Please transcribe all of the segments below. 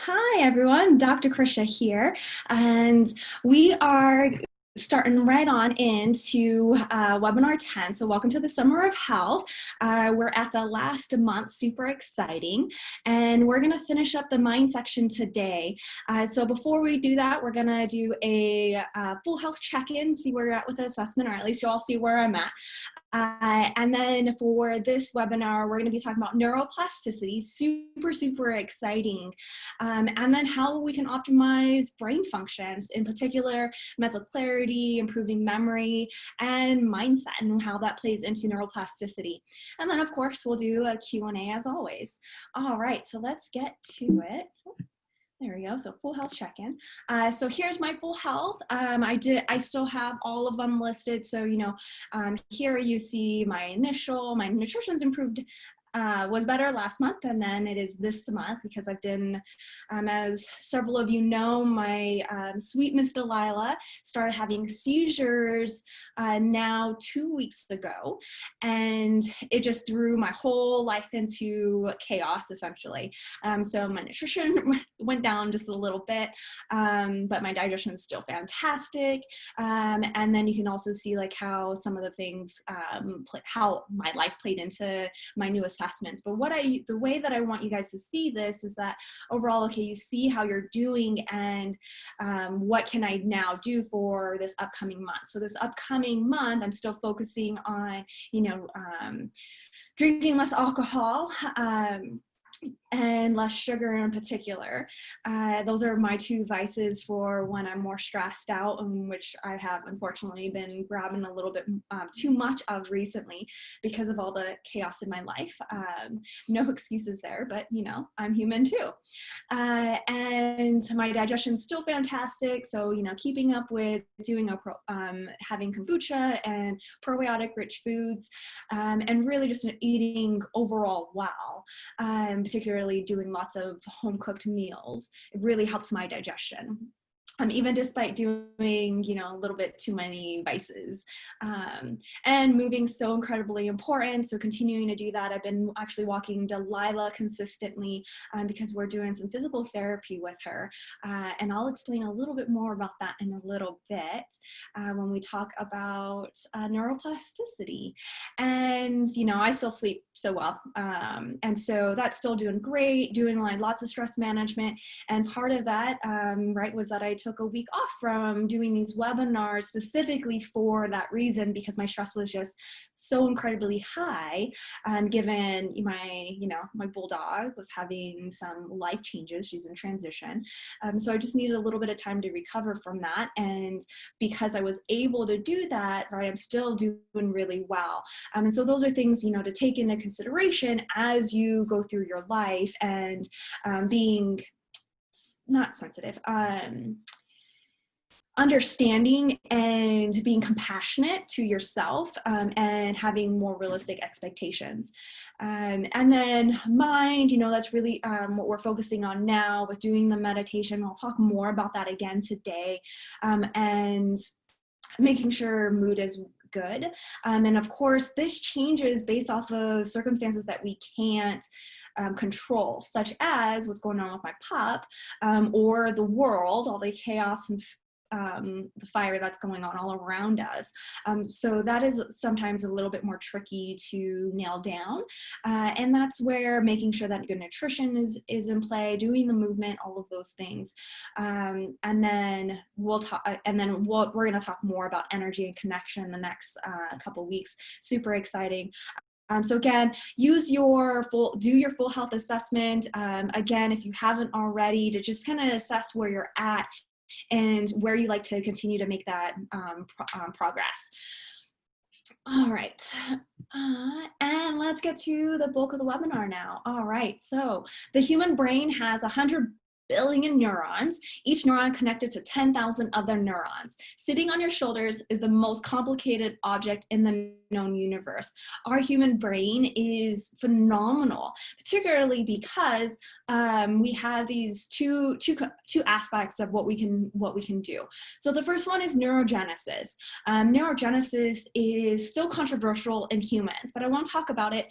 Hi, everyone. Dr. Krisha here, and we are starting right on into webinar 10. So welcome to the Summer of Health. We're at the last month, super exciting, and we're going to finish up the mind section today. So before we do that, we're going to do a full health check-in, see where you're at with the assessment, or at least you all see where I'm at. And then for this webinar, we're going to be talking about neuroplasticity, super exciting. And then how we can optimize brain functions, in particular, mental clarity, improving memory, and mindset, and how that plays into neuroplasticity. And then, of course, we'll do a Q&A as always. All right, so let's get to it. There we go. So full health check-in. So here's my full health. I still have all of them listed. So, here you see my nutrition's improved, was better last month, and then it is this month because I've done, as several of you know, my sweet Miss Delilah started having seizures now 2 weeks ago, and it just threw my whole life into chaos, essentially. So my nutrition went down just a little bit, but my digestion is still fantastic. And then you can also see like how some of the things, how my life played into my new assessments. But the way that I want you guys to see this is that overall, okay, you see how you're doing and what can I now do for this upcoming month. So this upcoming month, I'm still focusing on, drinking less alcohol, and less sugar in particular. Those are my two vices for when I'm more stressed out, and which I have unfortunately been grabbing a little bit too much of recently because of all the chaos in my life. No excuses there, but I'm human too. And my digestion's still fantastic. So, keeping up with doing having kombucha and probiotic rich foods, and really just eating overall well, particularly doing lots of home cooked meals. It really helps my digestion. Even despite doing, a little bit too many vices. And moving so incredibly important. So continuing to do that. I've been actually walking Delilah consistently because we're doing some physical therapy with her. And I'll explain a little bit more about that in a little bit when we talk about neuroplasticity. And, I still sleep so well. And so that's still doing great, doing like lots of stress management. And part of that, right, was that I took a week off from doing these webinars specifically for that reason, because my stress was just so incredibly high, given my bulldog was having some life changes. She's in transition. So I just needed a little bit of time to recover from that. And because I was able to do that, right, I'm still doing really well. And so those are things, to take into consideration as you go through your life, and being not sensitive, understanding and being compassionate to yourself, and having more realistic expectations. And then mind, that's really what we're focusing on now with doing the meditation. I'll talk more about that again today, and making sure mood is good. And of course, this changes based off of circumstances that we can't control, such as what's going on with my pup, or the world, all the chaos and the fire that's going on all around us. So that is sometimes a little bit more tricky to nail down. And that's where making sure that good nutrition is in play, doing the movement, all of those things. And then we're going to talk more about energy and connection in the next couple weeks. Super exciting. So again, do your full health assessment. Again, if you haven't already, to just kind of assess where you're at and where you like to continue to make that progress. All right, and let's get to the bulk of the webinar now. All right, so the human brain has 100 billion neurons, each neuron connected to 10,000 other neurons. Sitting on your shoulders is the most complicated object in the known universe. Our human brain is phenomenal, particularly because we have these two aspects of what we can do. So the first one is neurogenesis. Neurogenesis is still controversial in humans, but I won't talk about it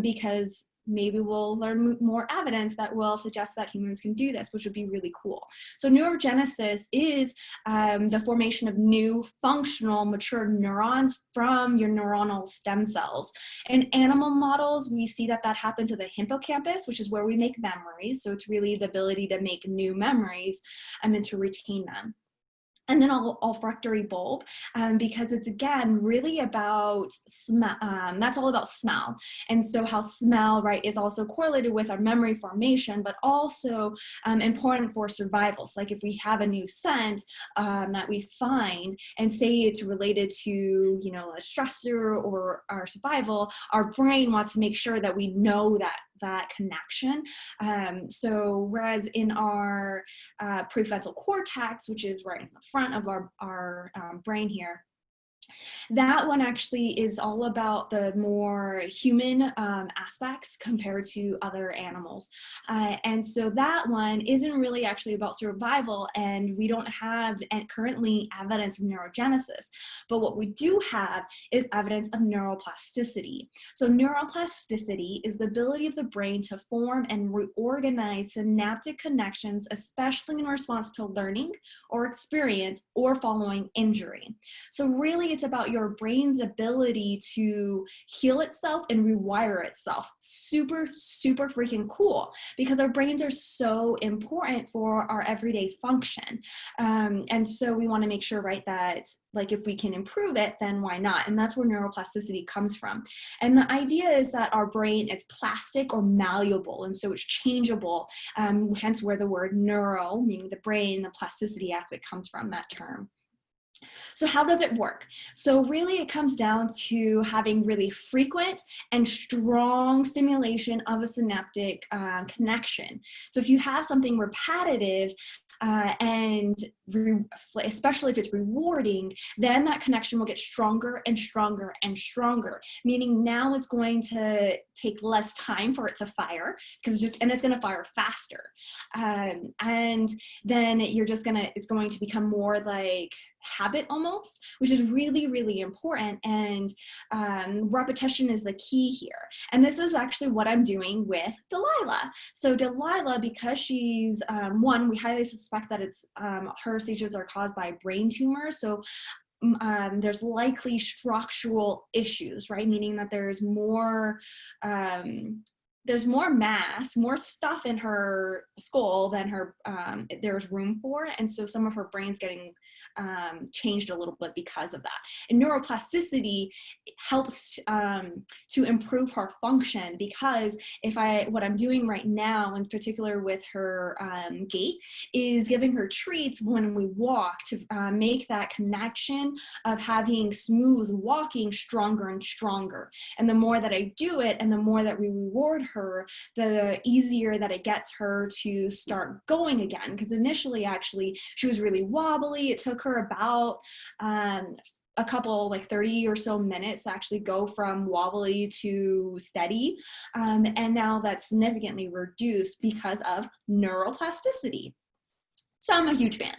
because maybe we'll learn more evidence that will suggest that humans can do this, which would be really cool. So neurogenesis is the formation of new functional mature neurons from your neuronal stem cells. In animal models, we see that happens at the hippocampus, which is where we make memories. So it's really the ability to make new memories and to retain them. And then olfactory bulb, because it's, again, really about smell. That's all about smell. And so how smell, right, is also correlated with our memory formation, but also important for survival. So like if we have a new scent that we find, and say it's related to, you know, a stressor or our survival, our brain wants to make sure that we know that connection. So whereas in our prefrontal cortex, which is right in the front of our brain here, that one actually is all about the more human aspects compared to other animals. And so that one isn't really actually about survival, and we don't have currently evidence of neurogenesis. But what we do have is evidence of neuroplasticity. So neuroplasticity is the ability of the brain to form and reorganize synaptic connections, especially in response to learning or experience or following injury. So really it's about your brain's ability to heal itself and rewire itself. Super, super freaking cool, because our brains are so important for our everyday function. And so we want to make sure, right, that like if we can improve it, then why not? And that's where neuroplasticity comes from. And the idea is that our brain is plastic or malleable, and so it's changeable, hence where the word neuro, meaning the brain, the plasticity aspect comes from, that term. So how does it work? So really it comes down to having really frequent and strong stimulation of a synaptic connection. So if you have something repetitive, and especially if it's rewarding, then that connection will get stronger and stronger and stronger, meaning now it's going to take less time for it to fire, because it's going to fire faster. And then it's going to become more like habit almost, which is really, really important. And repetition is the key here. And this is actually what I'm doing with Delilah. So Delilah, because she's, one, we highly suspect that it's her seizures are caused by brain tumors. So there's likely structural issues, right? Meaning that there's more mass, more stuff in her skull than there's room for. And so some of her brain's getting changed a little bit because of that. And neuroplasticity helps to improve her function, because what I'm doing right now, in particular with her gait, is giving her treats when we walk to make that connection of having smooth walking stronger and stronger. And the more that I do it and the more that we reward her, the easier that it gets her to start going again. Because initially, actually, she was really wobbly. It took her about a couple, like 30 or so minutes to actually go from wobbly to steady. And now that's significantly reduced because of neuroplasticity. So I'm a huge fan.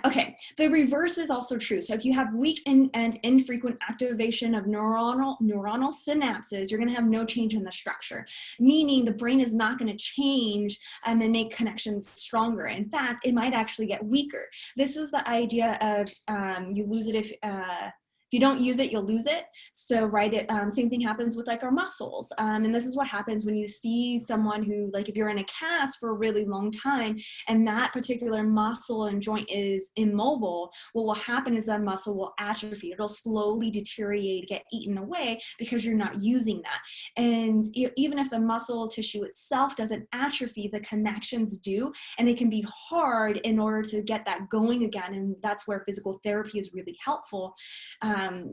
Okay, the reverse is also true. So if you have weak and infrequent activation of neuronal synapses, you're going to have no change in the structure, meaning the brain is not going to change and make connections stronger. In fact, it might actually get weaker. This is the idea of you lose it if you don't use it, you'll lose it. So, right, same thing happens with like our muscles. And this is what happens when you see someone who, like if you're in a cast for a really long time and that particular muscle and joint is immobile, what will happen is that muscle will atrophy. It'll slowly deteriorate, get eaten away because you're not using that. And even if the muscle tissue itself doesn't atrophy, the connections do, and it can be hard in order to get that going again. And that's where physical therapy is really helpful.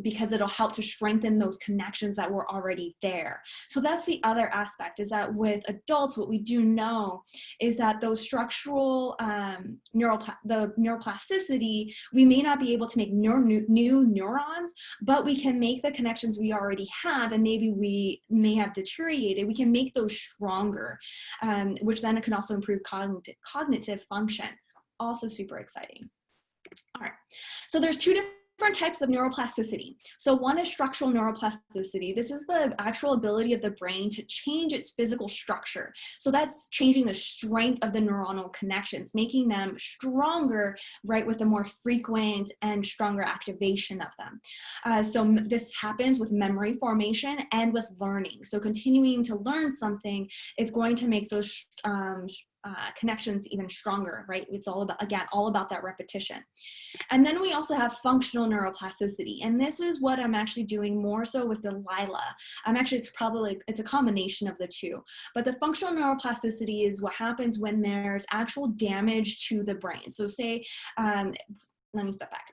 Because it'll help to strengthen those connections that were already there. So that's the other aspect, is that with adults, what we do know is that those structural neuroplasticity, we may not be able to make new neurons, but we can make the connections we already have, and maybe we may have deteriorated, we can make those stronger, which then can also improve cognitive function. Also super exciting. All right, so there's two different different types of neuroplasticity. So one is structural neuroplasticity. This is the actual ability of the brain to change its physical structure. So that's changing the strength of the neuronal connections, making them stronger, right, with a more frequent and stronger activation of them. So this happens with memory formation and with learning. So continuing to learn something, it's going to make those connections even stronger, right? It's all about, again, all about that repetition. And then we also have functional neuroplasticity. And this is what I'm actually doing more so with Delilah. Actually, it's a combination of the two. But the functional neuroplasticity is what happens when there's actual damage to the brain. So say, let me step back.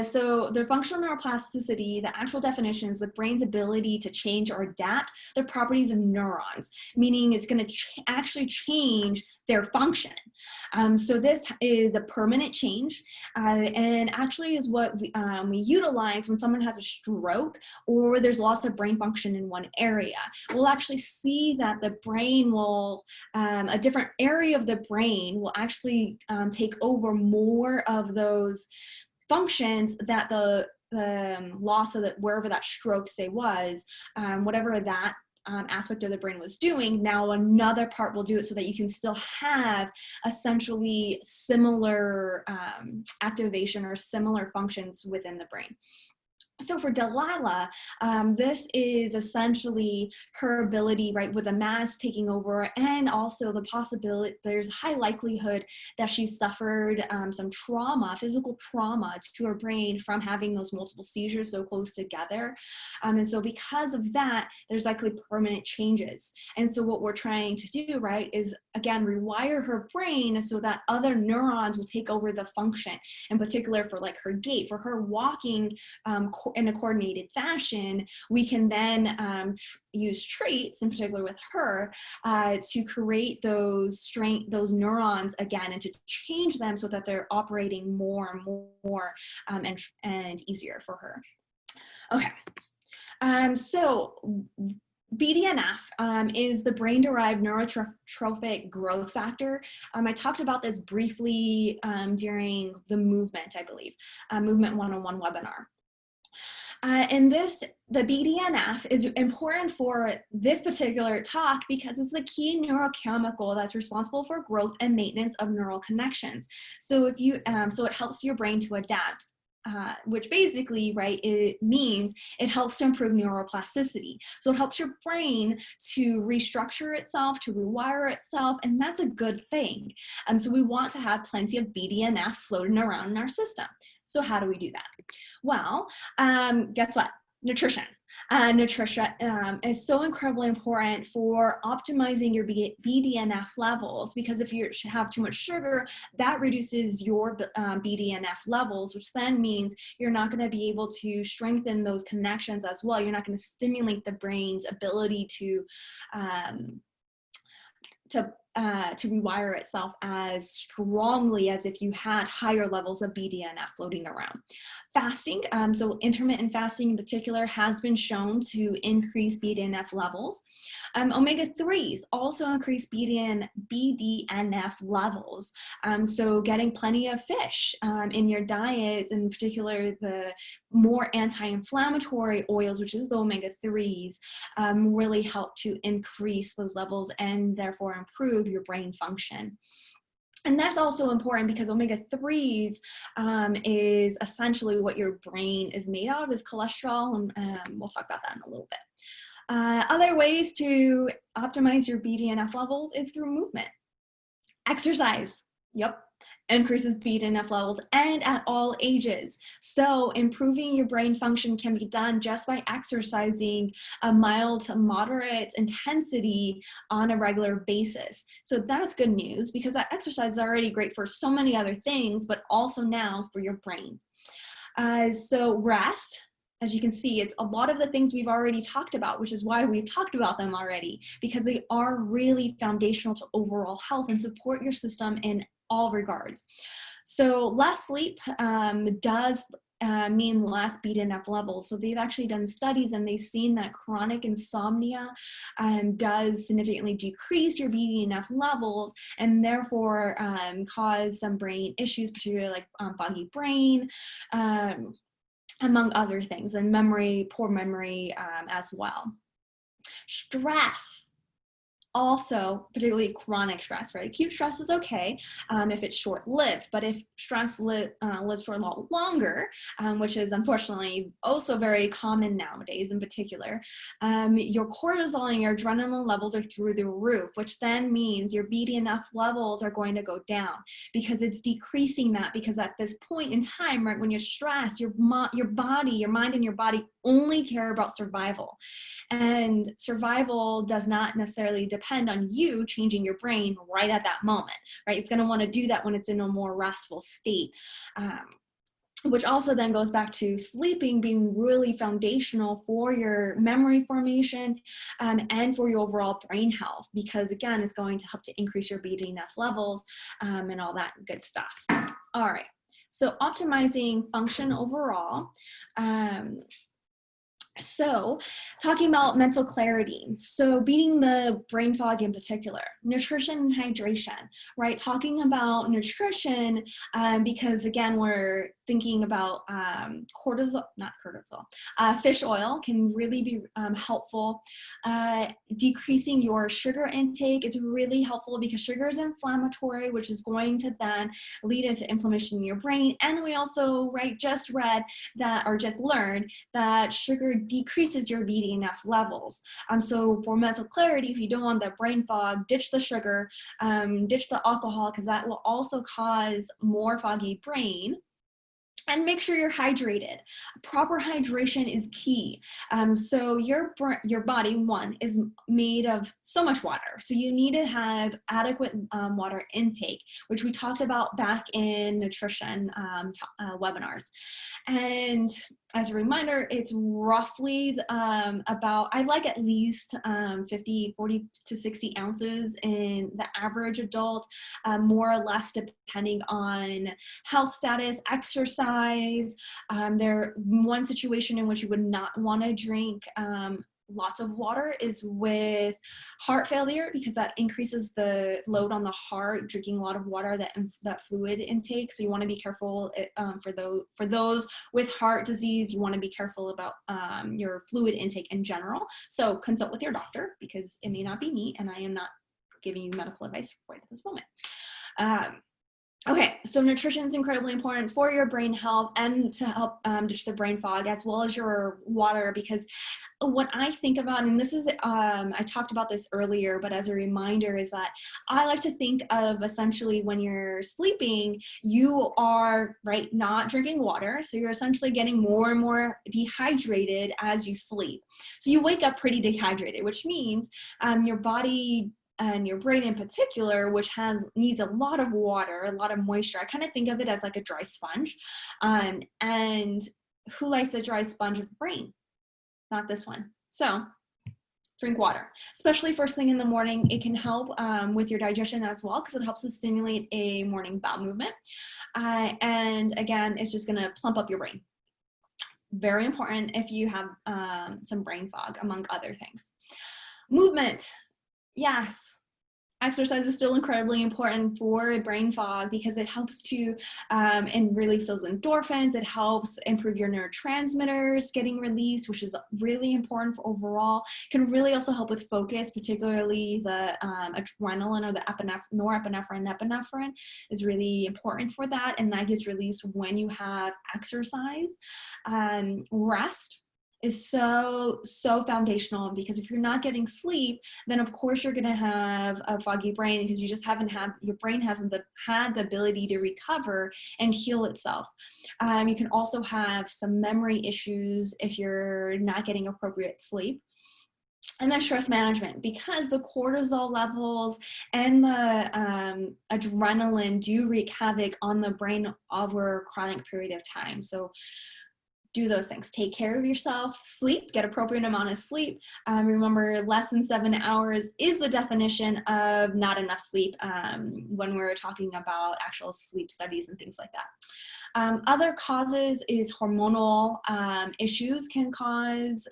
So the functional neuroplasticity, the actual definition is the brain's ability to change or adapt the properties of neurons, meaning it's going to actually change their function. So this is a permanent change, and actually is what we utilize when someone has a stroke or there's loss of brain function in one area. We'll actually see that the brain will, a different area of the brain will actually take over more of those functions that the loss of wherever that stroke say was, whatever that aspect of the brain was doing, now another part will do it so that you can still have essentially similar activation or similar functions within the brain. So for Delilah, this is essentially her ability, right, with a mass taking over, and also the possibility, there's high likelihood that she suffered some trauma, physical trauma to her brain from having those multiple seizures so close together. And so because of that, there's likely permanent changes. And so what we're trying to do, right, is again, rewire her brain so that other neurons will take over the function, in particular for like her gait, for her walking in a coordinated fashion. We can then use traits, in particular with her, to create those neurons again and to change them so that they're operating more and more and easier for her. Okay, so BDNF is the brain-derived neurotrophic growth factor. I talked about this briefly during the movement, I believe, Movement 101 webinar. And the BDNF is important for this particular talk because it's the key neurochemical that's responsible for growth and maintenance of neural connections. So if you, so it helps your brain to adapt. Which basically, right, it means it helps to improve neuroplasticity. So it helps your brain to restructure itself, to rewire itself, and that's a good thing. So we want to have plenty of BDNF floating around in our system. So how do we do that? Well, guess what? Nutrition. Nutrition is so incredibly important for optimizing your BDNF levels, because if you have too much sugar, that reduces your BDNF levels, which then means you're not going to be able to strengthen those connections as well. You're not going to stimulate the brain's ability to rewire itself as strongly as if you had higher levels of BDNF floating around. Fasting, so intermittent fasting in particular, has been shown to increase BDNF levels. Omega-3s also increase BDNF levels. So getting plenty of fish in your diet, in particular the more anti-inflammatory oils, which is the omega-3s, really help to increase those levels and therefore improve your brain function. And that's also important because omega-3s is essentially what your brain is made out of, is cholesterol, and we'll talk about that in a little bit. Other ways to optimize your BDNF levels is through movement. Exercise, yep, increases BDNF levels, and at all ages. So improving your brain function can be done just by exercising a mild to moderate intensity on a regular basis. So that's good news, because that exercise is already great for so many other things, but also now for your brain. So rest, as you can see, it's a lot of the things we've already talked about, which is why we've talked about them already, because they are really foundational to overall health and support your system in all regards. So less sleep does mean less BDNF levels. So they've actually done studies and they've seen that chronic insomnia does significantly decrease your BDNF levels and therefore cause some brain issues, particularly like foggy brain, among other things, and memory, poor memory as well. Stress. Also, particularly chronic stress, right? Acute stress is okay if it's short-lived, but if stress lives for a lot longer, which is unfortunately also very common nowadays in particular, your cortisol and your adrenaline levels are through the roof, which then means your BDNF levels are going to go down because it's decreasing that, because at this point in time, right, when you're stressed, your mind and your body only care about survival. And survival does not necessarily depend on you changing your brain right at that moment, right? It's going to want to do that when it's in a more restful state, which also then goes back to sleeping being really foundational for your memory formation and for your overall brain health, because again, it's going to help to increase your BDNF levels and all that good stuff. All right, so optimizing function overall. So talking about mental clarity, so beating the brain fog in particular, nutrition and hydration, right? Talking about nutrition because again, we're thinking about fish oil can really be helpful. Decreasing your sugar intake is really helpful because sugar is inflammatory, which is going to then lead into inflammation in your brain. And we also just learned that sugar decreases your BDNF levels. So for mental clarity, if you don't want that brain fog, ditch the sugar, ditch the alcohol, because that will also cause more foggy brain. And make sure you're hydrated. Proper hydration is key. So your body, one, is made of so much water. So you need to have adequate water intake, which we talked about back in nutrition webinars. And as a reminder, it's roughly about, I like at least 40 to 60 ounces in the average adult, more or less depending on health status, exercise. One situation in which you would not want to drink lots of water is with heart failure, because that increases the load on the heart, drinking a lot of water, that fluid intake. So you want to be careful for those with heart disease. You want to be careful about your fluid intake in general. So consult with your doctor, because it may not be me and I am not giving you medical advice right at this moment. Okay, so nutrition is incredibly important for your brain health and to help ditch the brain fog, as well as your water, because what I think about, and this is, I talked about this earlier, but as a reminder, is that I like to think of essentially when you're sleeping, you are, not drinking water. So you're essentially getting more and more dehydrated as you sleep. So you wake up pretty dehydrated, which means your body and your brain in particular, which needs a lot of water, a lot of moisture. I kind of think of it as like a dry sponge. And who likes a dry sponge of brain? Not this one. So drink water, especially first thing in the morning. It can help with your digestion as well, because it helps to stimulate a morning bowel movement. And again, it's just going to plump up your brain. Very important if you have some brain fog, among other things. Movement. Yes, exercise is still incredibly important for brain fog, because it helps to and release those endorphins. It helps improve your neurotransmitters getting released, which is really important for overall. It can really also help with focus, particularly the adrenaline, or the norepinephrine, epinephrine is really important for that, and that gets released when you have exercise. Rest is so foundational, because if you're not getting sleep, then of course you're going to have a foggy brain, because you just your brain hasn't had the ability to recover and heal itself. You can also have some memory issues if you're not getting appropriate sleep. And then stress management, because the cortisol levels and the adrenaline do wreak havoc on the brain over a chronic period of time. So do those things. Take care of yourself, sleep, get appropriate amount of sleep. Remember, less than 7 hours is the definition of not enough sleep when we're talking about actual sleep studies and things like that. Other causes is hormonal issues can cause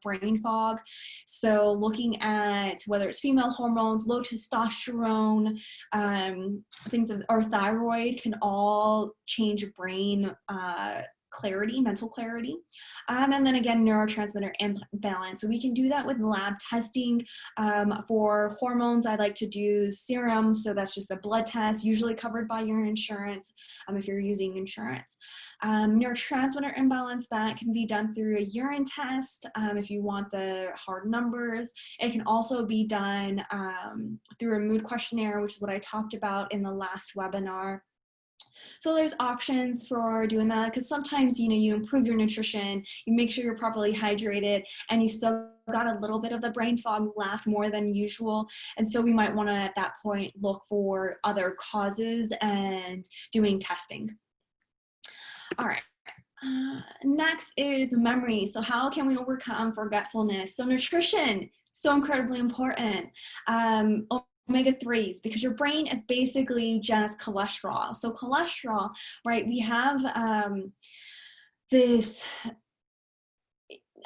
brain fog. So looking at whether it's female hormones, low testosterone, things of, or thyroid can all change brain clarity, mental clarity. And then again, neurotransmitter imbalance. So we can do that with lab testing. For hormones, I like to do serum. So that's just a blood test, usually covered by your insurance if you're using insurance. Neurotransmitter imbalance, that can be done through a urine test if you want the hard numbers. It can also be done through a mood questionnaire, which is what I talked about in the last webinar. So there's options for doing that, because sometimes, you know, you improve your nutrition, you make sure you're properly hydrated, and you still got a little bit of the brain fog left, more than usual. And so we might want to, at that point, look for other causes and doing testing. All right. Next is memory. So how can we overcome forgetfulness? So nutrition, so incredibly important. Omega-3s, because your brain is basically just cholesterol. So cholesterol, right, we have this,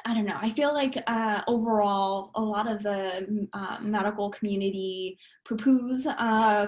I don't know, I feel like overall a lot of the medical community poo-poos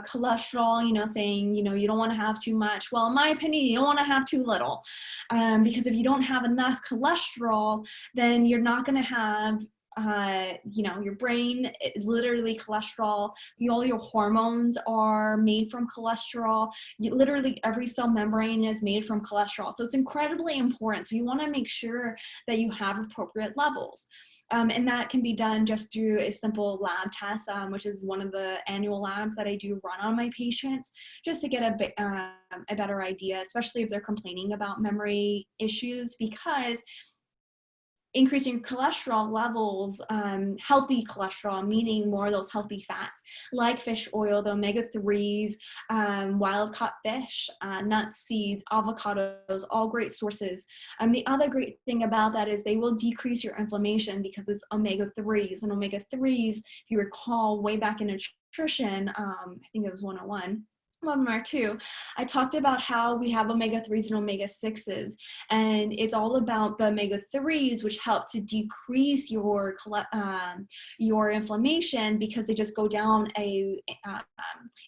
cholesterol, you know, saying, you know, you don't want to have too much. Well, in my opinion, you don't want to have too little, because if you don't have enough cholesterol, then you're not going to have you know, your brain is literally cholesterol. All your hormones are made from cholesterol. Literally every cell membrane is made from cholesterol. So it's incredibly important. So you want to make sure that you have appropriate levels. And that can be done just through a simple lab test, which is one of the annual labs that I do run on my patients, just to get a better idea, especially if they're complaining about memory issues, because increasing cholesterol levels, healthy cholesterol, meaning more of those healthy fats, like fish oil, the omega-3s, wild-caught fish, nuts, seeds, avocados, all great sources. The other great thing about that is they will decrease your inflammation because it's omega-3s. And omega-3s, if you recall, way back in nutrition, I think it was 101, webinar 2, I talked about how we have omega-3s and omega-6s, and it's all about the omega-3s, which help to decrease your inflammation, because they just go down a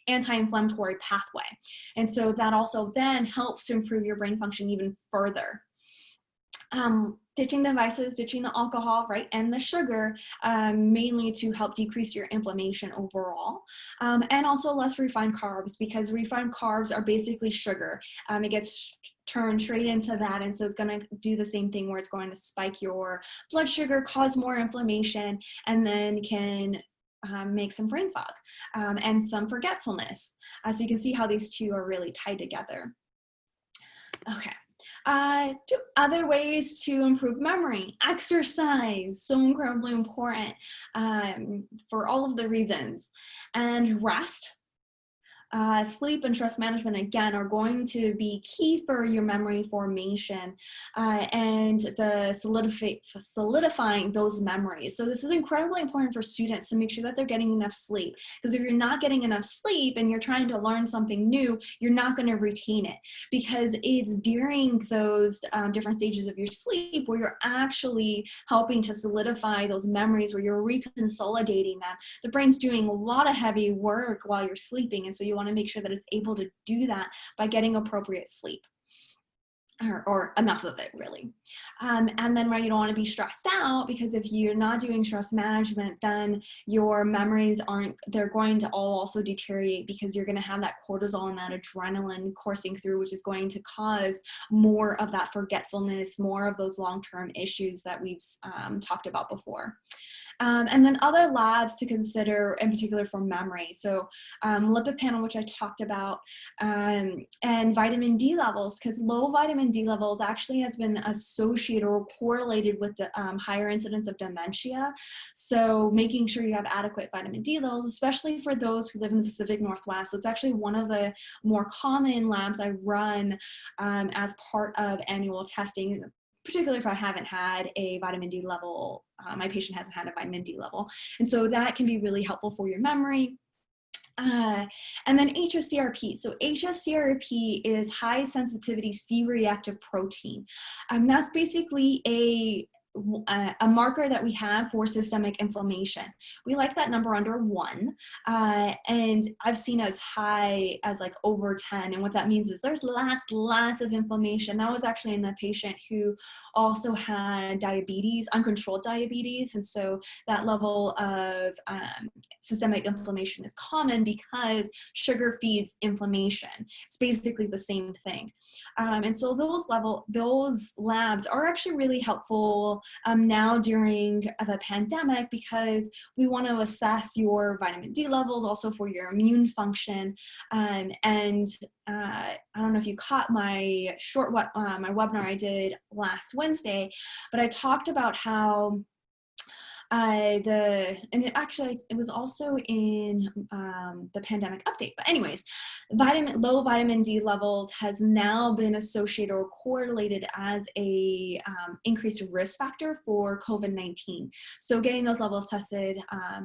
anti-inflammatory pathway. And so that also then helps to improve your brain function even further. Ditching the devices, ditching the alcohol, right, and the sugar, mainly to help decrease your inflammation overall. And also less refined carbs, because refined carbs are basically sugar. It gets turned straight into that, and so it's going to do the same thing where it's going to spike your blood sugar, cause more inflammation, and then can make some brain fog and some forgetfulness. So you can see how these two are really tied together. Okay. Other ways to improve memory: exercise, so incredibly important for all of the reasons, and rest. Sleep and stress management, again, are going to be key for your memory formation and the solidifying those memories. So this is incredibly important for students to make sure that they're getting enough sleep, because if you're not getting enough sleep and you're trying to learn something new, you're not going to retain it, because it's during those different stages of your sleep where you're actually helping to solidify those memories, where you're reconsolidating them. The brain's doing a lot of heavy work while you're sleeping, and so you want to make sure that it's able to do that by getting appropriate sleep, or enough of it, really. And then, right, you don't want to be stressed out, because if you're not doing stress management, then your memories they're going to all also deteriorate, because you're going to have that cortisol and that adrenaline coursing through, which is going to cause more of that forgetfulness, more of those long-term issues that we've talked about before. And then other labs to consider, in particular for memory. So lipid panel, which I talked about, and vitamin D levels, because low vitamin D levels actually has been associated or correlated with the higher incidence of dementia. So making sure you have adequate vitamin D levels, especially for those who live in the Pacific Northwest. So it's actually one of the more common labs I run as part of annual testing, particularly if I haven't had a vitamin D level, my patient hasn't had a vitamin D level. And so that can be really helpful for your memory. And then hsCRP. So hsCRP is high sensitivity C-reactive protein. That's basically a marker that we have for systemic inflammation. We like that number under 1, and I've seen as high as like over 10. And what that means is there's lots of inflammation. That was actually in a patient who also had diabetes, uncontrolled diabetes, and so that level of systemic inflammation is common because sugar feeds inflammation. It's basically the same thing. And so those labs are actually really helpful now during the pandemic, because we want to assess your vitamin D levels, also for your immune function. And I don't know if you caught my my webinar I did last Wednesday, but I talked about how and it was also in the pandemic update. But anyways, low vitamin D levels has now been associated or correlated as a increased risk factor for COVID-19. So getting those levels tested,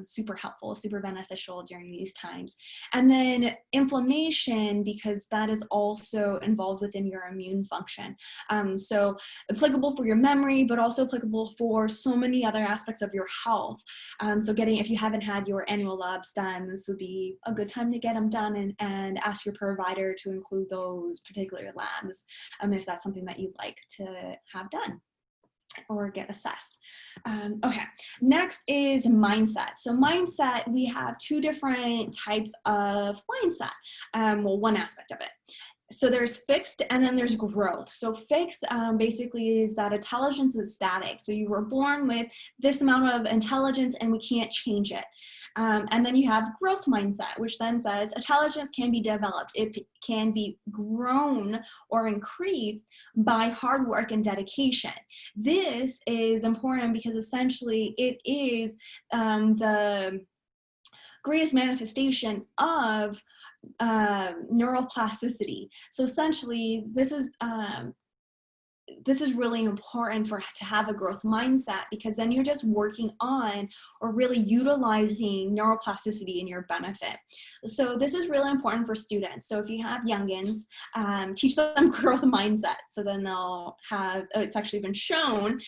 super helpful, super beneficial during these times. And then inflammation, because that is also involved within your immune function. So applicable for your memory, but also applicable for so many other aspects of your health. So if you haven't had your annual labs done, this would be a good time to get them done, and ask your provider to include those particular labs if that's something that you'd like to have done or get assessed. Okay, next is mindset. So mindset, we have 2 different types of mindset. Well, one aspect of it. So there's fixed and then there's growth. So fixed basically is that intelligence is static. So you were born with this amount of intelligence and we can't change it. And then you have growth mindset, which then says intelligence can be developed. It can be grown or increased by hard work and dedication. This is important because essentially it is the greatest manifestation of neuroplasticity. So essentially, this is really important to have a growth mindset, because then you're just working on or really utilizing neuroplasticity in your benefit. So this is really important for students. So if you have youngins, teach them growth mindset. So then they'll have, it's actually been shown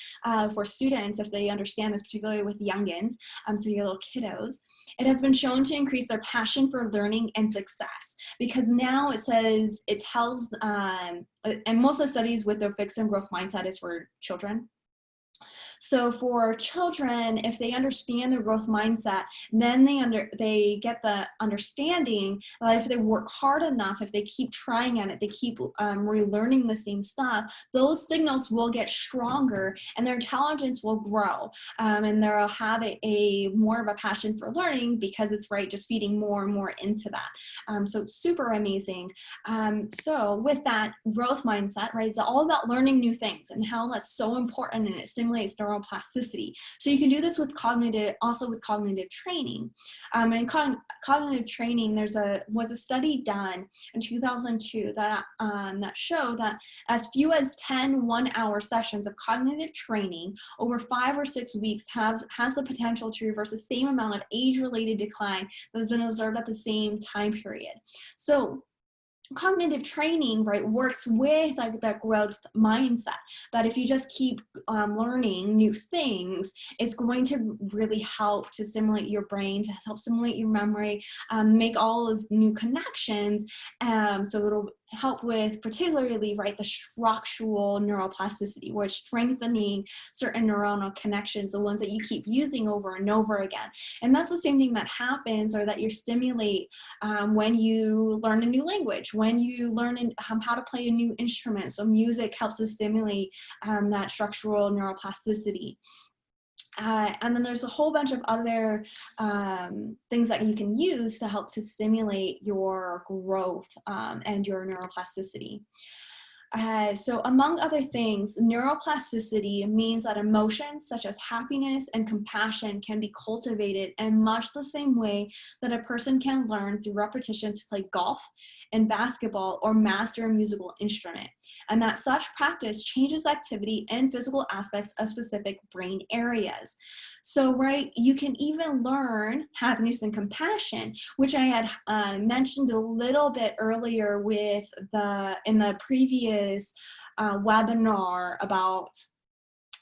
for students, if they understand this, particularly with youngins, so your little kiddos, it has been shown to increase their passion for learning and success, because now it tells, and most of the studies with the fixed and growth mindset is for children. So for children, if they understand their growth mindset, then they get the understanding that if they work hard enough, if they keep trying at it, they keep relearning the same stuff, those signals will get stronger and their intelligence will grow, and they'll have a more of a passion for learning, because it's just feeding more and more into that. So super amazing. So with that growth mindset, it's all about learning new things and how that's so important, and it stimulates neuroplasticity. So you can do this with cognitive training. And cognitive training, was a study done in 2002 that showed that as few as 10 one-hour sessions of cognitive training over 5 or 6 weeks has the potential to reverse the same amount of age-related decline that has been observed at the same time period. So cognitive training, works with that growth mindset, that if you just keep learning new things, it's going to really help to stimulate your brain, to help stimulate your memory, make all those new connections. So it'll help with particularly the structural neuroplasticity, where it's strengthening certain neuronal connections, the ones that you keep using over and over again. And that's the same thing that happens, or that you stimulate when you learn a new language, when you learn how to play a new instrument. So music helps to stimulate that structural neuroplasticity. And then there's a whole bunch of other things that you can use to help to stimulate your growth and your neuroplasticity. So among other things, neuroplasticity means that emotions such as happiness and compassion can be cultivated in much the same way that a person can learn through repetition to play golf and basketball or master a musical instrument, and that such practice changes activity and physical aspects of specific brain areas. So, right, you can even learn happiness and compassion, which I had mentioned a little bit earlier in the previous webinar about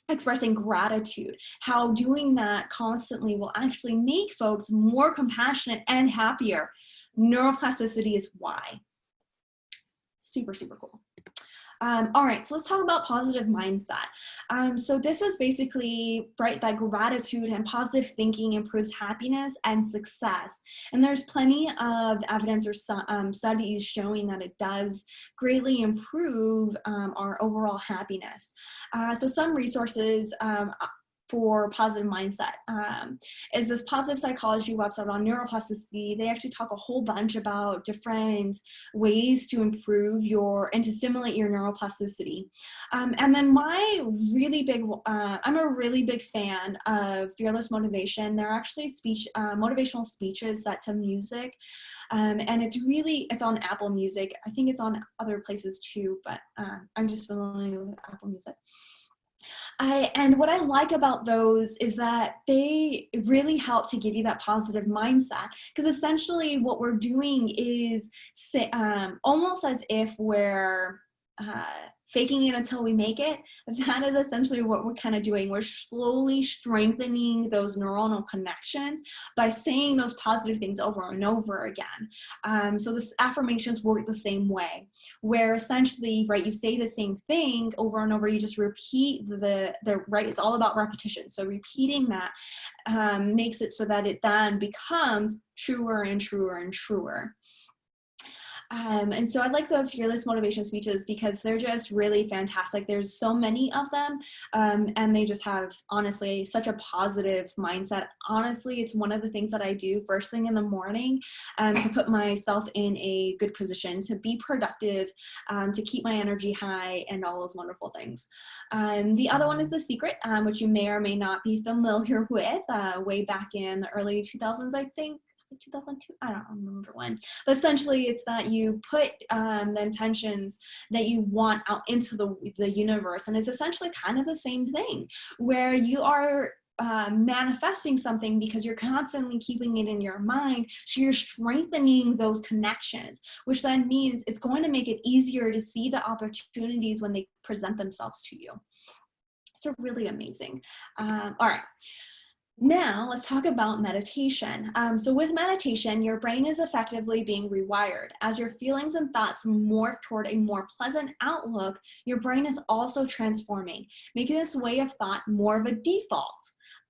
expressing gratitude, how doing that constantly will actually make folks more compassionate and happier. Neuroplasticity is why. Super, super cool. All right, so let's talk about positive mindset. So this is basically, right, that gratitude and positive thinking improves happiness and success. And there's plenty of evidence or studies showing that it does greatly improve our overall happiness. So some resources for positive mindset is this positive psychology website on neuroplasticity. They actually talk a whole bunch about different ways to improve and to stimulate your neuroplasticity. And then I'm a really big fan of Fearless Motivation. They're actually motivational speeches set to music. And it's on Apple Music. I think it's on other places too, but I'm just familiar with Apple Music. And what I like about those is that they really help to give you that positive mindset, because essentially what we're doing is almost as if we're faking it until we make it. That is essentially what we're kind of doing. We're slowly strengthening those neuronal connections by saying those positive things over and over again. So the affirmations work the same way, where essentially, right, you say the same thing over and over, you just repeat right, it's all about repetition. So repeating that makes it so that it then becomes truer and truer and truer. And so I like the Fearless Motivation speeches because they're just really fantastic. There's so many of them, and they just have, honestly, such a positive mindset. Honestly, it's one of the things that I do first thing in the morning to put myself in a good position, to be productive, to keep my energy high, and all those wonderful things. The other one is The Secret, which you may or may not be familiar with, way back in the early 2000s, I think. 2002, I don't remember when, but essentially it's that you put the intentions that you want out into the universe, and it's essentially kind of the same thing, where you are manifesting something because you're constantly keeping it in your mind, so you're strengthening those connections, which then means it's going to make it easier to see the opportunities when they present themselves to you. So really amazing. All right. Now, let's talk about meditation. So with meditation, your brain is effectively being rewired. As your feelings and thoughts morph toward a more pleasant outlook, your brain is also transforming, making this way of thought more of a default.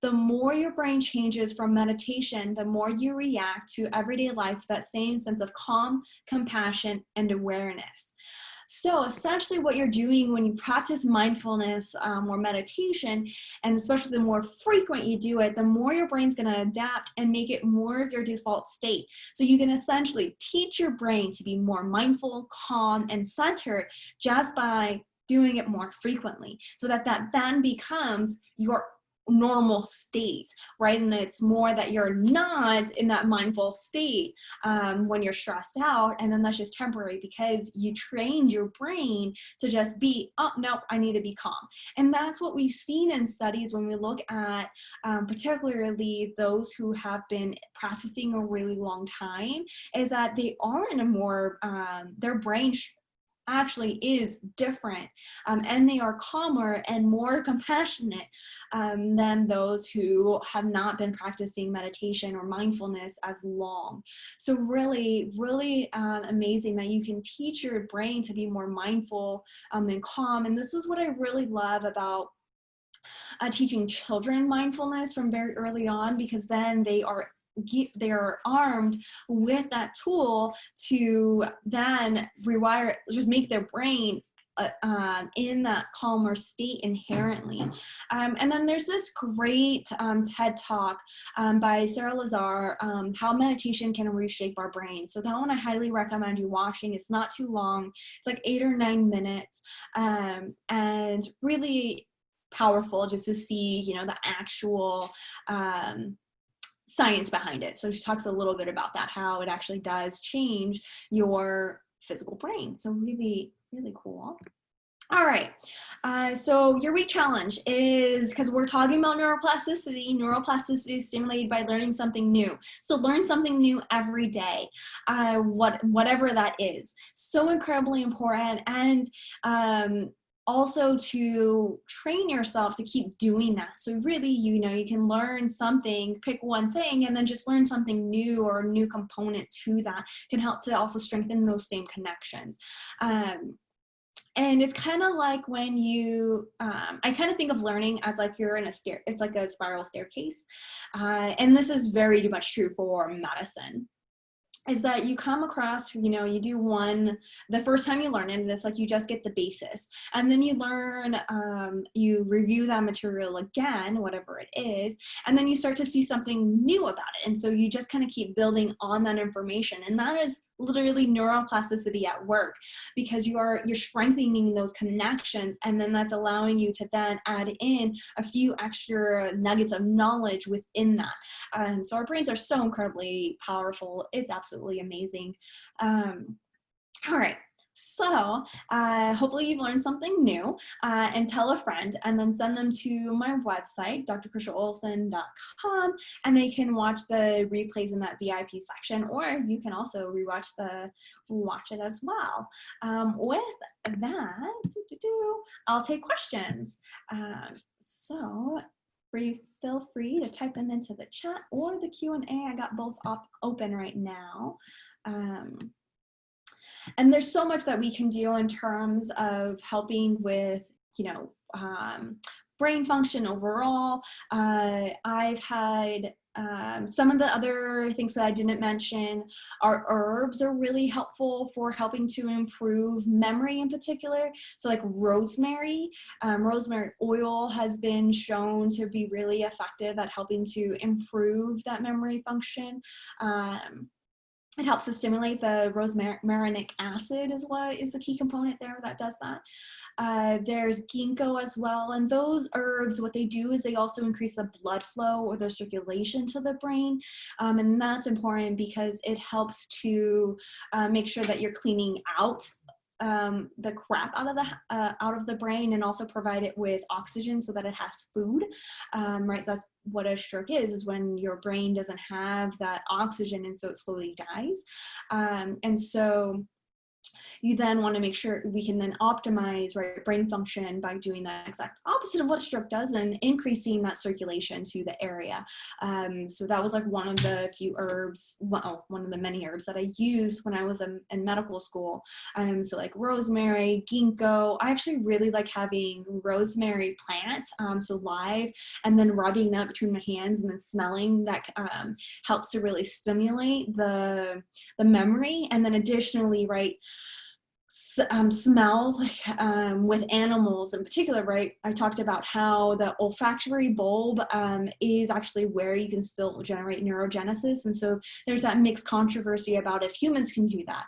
The more your brain changes from meditation, the more you react to everyday life with that same sense of calm, compassion, and awareness. So essentially what you're doing when you practice mindfulness or meditation, and especially the more frequent you do it, the more your brain's going to adapt and make it more of your default state. So you can essentially teach your brain to be more mindful, calm, and centered just by doing it more frequently, so that then becomes your normal state, right? And it's more that you're not in that mindful state when you're stressed out, and then that's just temporary because you trained your brain to just be, oh no, I need to be calm. And that's what we've seen in studies when we look at particularly those who have been practicing a really long time, is that they are in a more their brain actually is different, and they are calmer and more compassionate than those who have not been practicing meditation or mindfulness as long. So really, really amazing that you can teach your brain to be more mindful and calm. And this is what I really love about teaching children mindfulness from very early on, because then they are armed with that tool to then rewire, just make their brain in that calmer state inherently. And then there's this great TED talk by Sarah Lazar, how meditation can reshape our brain. So that one I highly recommend you watching. It's not too long. It's like 8 or 9 minutes, and really powerful just to see, you know, the actual science behind it. So she talks a little bit about that, how it actually does change your physical brain. So really, really cool. All right, so your week challenge is, because we're talking about neuroplasticity, neuroplasticity is stimulated by learning something new. So learn something new every day, whatever that is. So incredibly important. And also to train yourself to keep doing that. So really, you know, you can learn something, pick one thing, and then just learn something new or a new component to that can help to also strengthen those same connections. And it's kind of like when you, I kind of think of learning as like you're in a it's like a spiral staircase. And this is very much true for medicine. Is that you come across, you know, you do one, the first time you learn it, and it's like you just get the basis. And then you learn, you review that material again, whatever it is, and then you start to see something new about it. And so you just kind of keep building on that information. And that is literally neuroplasticity at work, because you're strengthening those connections, and then that's allowing you to then add in a few extra nuggets of knowledge within that. So our brains are so incredibly powerful. It's absolutely amazing. All right. So hopefully you've learned something new, and tell a friend, and then send them to my website, drkrishaolson.com, and they can watch the replays in that VIP section, or you can also watch it as well. With that, I'll take questions. So feel free to type them into the chat or the Q&A. I got both open right now. And there's so much that we can do in terms of helping with, you know, brain function overall. I've had some of the other things that I didn't mention are herbs are really helpful for helping to improve memory in particular. So like rosemary, rosemary oil has been shown to be really effective at helping to improve that memory function. It helps to stimulate the rosmarinic acid is what is the key component there that does that. There's ginkgo as well, and those herbs, what they do is they also increase the blood flow or the circulation to the brain, and that's important because it helps to make sure that you're cleaning out the crap out of the brain, and also provide it with oxygen so that it has food, right? So that's what a stroke is when your brain doesn't have that oxygen, and so it slowly dies. And so you then want to make sure we can then optimize, right, brain function by doing the exact opposite of what stroke does and increasing that circulation to the area. So that was like one of the few herbs, well, one of the many herbs that I used when I was in medical school. So like rosemary, ginkgo. I actually really like having rosemary plant, so live, and then rubbing that between my hands and then smelling that helps to really stimulate the memory. And then additionally, right, smells like with animals in particular, right? I talked about how the olfactory bulb is actually where you can still generate neurogenesis. And so there's that mixed controversy about if humans can do that.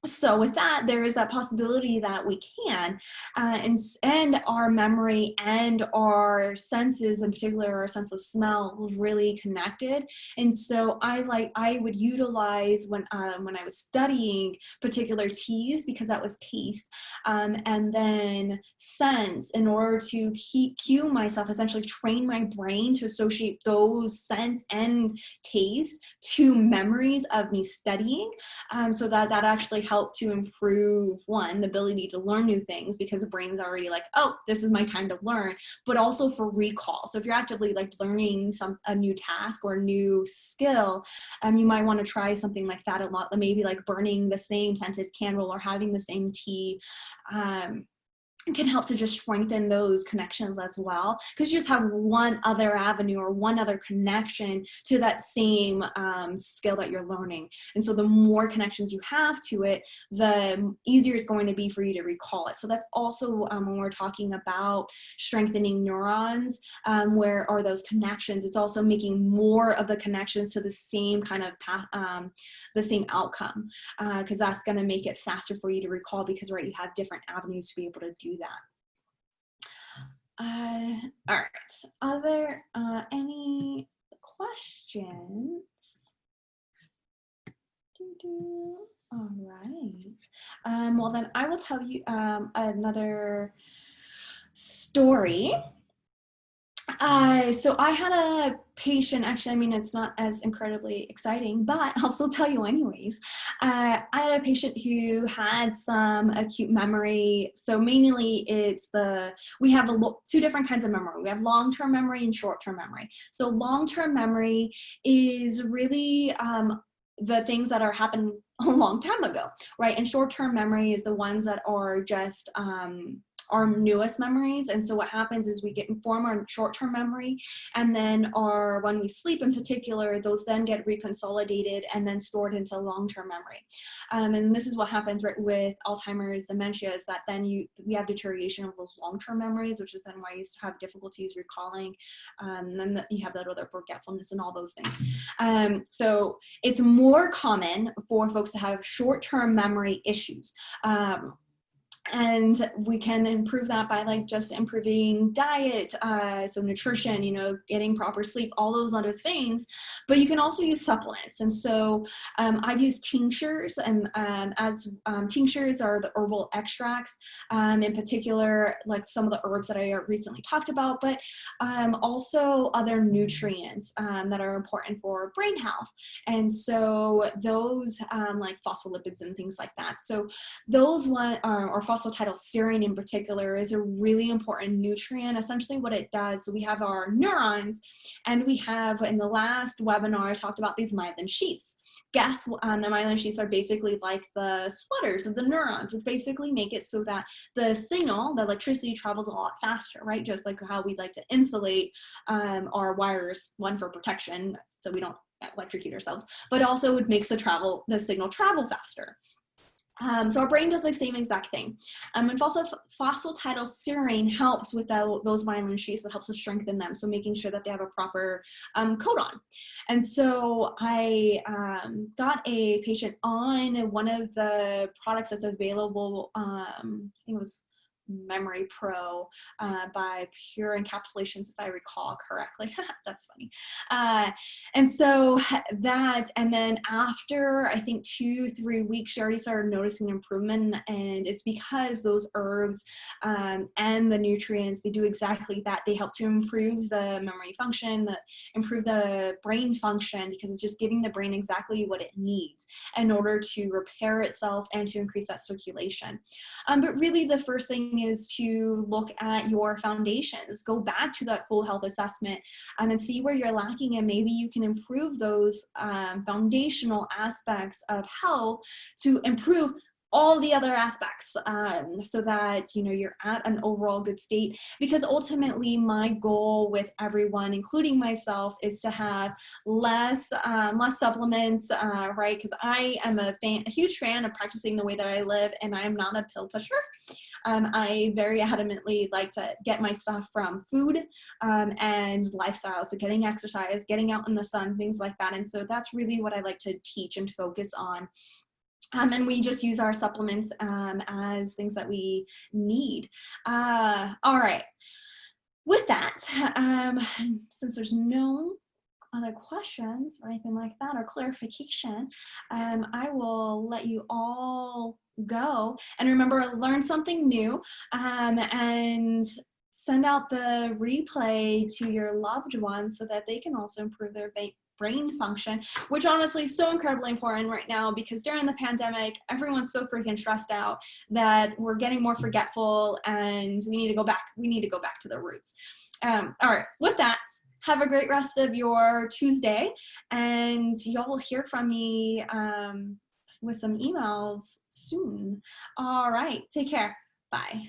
So with that, there is that possibility that we can, and our memory and our senses, in particular our sense of smell, was really connected. And so I would utilize when I was studying particular teas, because that was taste, and then sense, in order to cue myself, essentially train my brain to associate those sense and taste to memories of me studying, so that actually helped to improve, one, the ability to learn new things, because the brain's already like, oh, this is my time to learn, but also for recall. So if you're actively like learning a new task or a new skill, you might want to try something like that a lot, maybe like burning the same scented candle or having the same tea. can help to just strengthen those connections as well, because you just have one other avenue or one other connection to that same skill that you're learning. And so the more connections you have to it, the easier it's going to be for you to recall it. So that's also when we're talking about strengthening neurons, where are those connections, it's also making more of the connections to the same kind of path, the same outcome, because that's going to make it faster for you to recall, because right, you have different avenues to be able to do that. All right, any questions? All right, well then I will tell you another story. So I had a patient, actually, I mean, it's not as incredibly exciting, but I'll still tell you anyways. I had a patient who had some acute memory. So mainly it's we have two different kinds of memory. We have long-term memory and short-term memory. So long-term memory is really the things that are happened a long time ago, right? And short-term memory is the ones that are just our newest memories. And so what happens is we form our short-term memory, and then when we sleep in particular, those then get reconsolidated and then stored into long-term memory. And this is what happens right with Alzheimer's dementia, is that then we have deterioration of those long-term memories, which is then why you have difficulties recalling, and then you have that other forgetfulness and all those things. So it's more common for folks to have short-term memory issues. And we can improve that by just improving diet, so nutrition, getting proper sleep, all those other things. But you can also use supplements. And so I've used tinctures, and as tinctures are the herbal extracts, in particular, like some of the herbs that I recently talked about, but also other nutrients that are important for brain health. And so those like phospholipids and things like that. So those or phosphatidylserine in particular is a really important nutrient. Essentially what it does, so we have our neurons, and we have, in the last webinar, I talked about these myelin sheaths. The myelin sheaths are basically like the sweaters of the neurons, which basically make it so that the signal, the electricity, travels a lot faster, right? Just like how we like to insulate our wires, one for protection, so we don't electrocute ourselves, but also it makes the signal travel faster. So our brain does the same exact thing. And phosphatidylserine helps with those myelin sheaths. That helps to strengthen them, so making sure that they have a proper codon. And so I got a patient on one of the products that's available, I think it was Memory Pro by Pure Encapsulations, if I recall correctly. That's funny. And so that, and then after I think 2-3 weeks, she already started noticing improvement, and it's because those herbs and the nutrients, they do exactly that. They help to improve the memory function, improve the brain function, because it's just giving the brain exactly what it needs in order to repair itself and to increase that circulation. But really the first thing is to look at your foundations, go back to that full health assessment and see where you're lacking, and maybe you can improve those foundational aspects of health to improve all the other aspects, so that you're at an overall good state. Because ultimately my goal with everyone, including myself, is to have less supplements, right? Because I am a huge fan of practicing the way that I live, and I am not a pill pusher. I very adamantly like to get my stuff from food and lifestyle. So getting exercise, getting out in the sun, things like that. And so that's really what I like to teach and focus on. And we just use our supplements as things that we need. All right. With that, since there's no other questions or anything like that, or clarification, I will let you all go. And remember, learn something new, and send out the replay to your loved ones so that they can also improve their brain function, which honestly is so incredibly important right now, because during the pandemic, everyone's so freaking stressed out that we're getting more forgetful, and we need to go back. We need to go back to the roots. All right, with that, have a great rest of your Tuesday, and y'all will hear from me with some emails soon. All right, take care. Bye.